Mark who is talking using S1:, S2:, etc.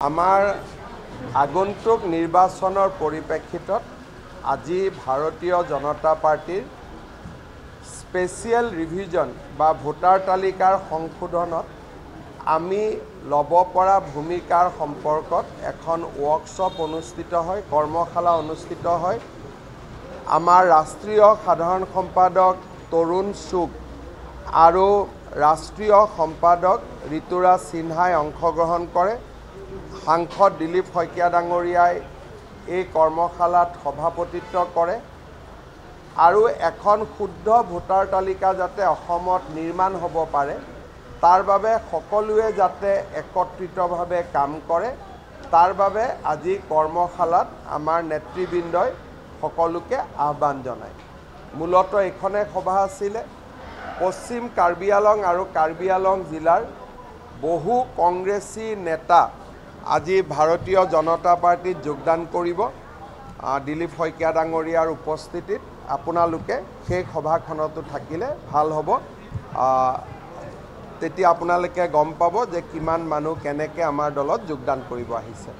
S1: আমাৰ আগন্তুক নিৰ্বাচনৰ পৰিপ্ৰেক্ষিতত আজি ভাৰতীয় জনতা পাৰ্টিৰ স্পেচিয়েল ৰিভিজন বা ভোটাৰ তালিকাৰ সংশোধনত আমি ল'ব পৰা ভূমিকাৰ সম্পৰ্কত এখন ৱৰ্কশ্বপ অনুষ্ঠিত হয়, কৰ্মশালা অনুষ্ঠিত হয়। আমাৰ ৰাষ্ট্ৰীয় সাধাৰণ সম্পাদক তৰুণ চুগ আৰু ৰাষ্ট্ৰীয় সম্পাদক ঋতুৰাজ সিনহাই অংশগ্ৰহণ কৰে। সাংসদ দিলীপ শইকীয়া ডাঙৰীয়াই এই কৰ্মশালাত সভাপতিত্ব কৰে আৰু এখন শুদ্ধ ভোটাৰ তালিকা যাতে অসমত নিৰ্মাণ হ'ব পাৰে তাৰ বাবে সকলোৱে যাতে একত্ৰিতভাৱে কাম কৰে তাৰ বাবে আজি কৰ্মশালাত আমাৰ নেতৃবৃন্দই সকলোকে আহ্বান জনায়। মূলতঃ এইখনে সভা আছিলে। পশ্চিম কাৰ্বি আলং আৰু কাৰ্বি আলং জিলাৰ বহু কংগ্ৰেছী নেতা আজি ভাৰতীয় জনতা পাৰ্টিত যোগদান কৰিব। দিলীপ শইকীয়া ডাঙৰীয়াৰ উপস্থিতিত আপোনালোকে সেই সভাখনতো থাকিলে ভাল হ'ব। তেতিয়া আপোনালোকে গম পাব যে কিমান মানুহ কেনেকৈ আমাৰ দলত যোগদান কৰিব আহিছে।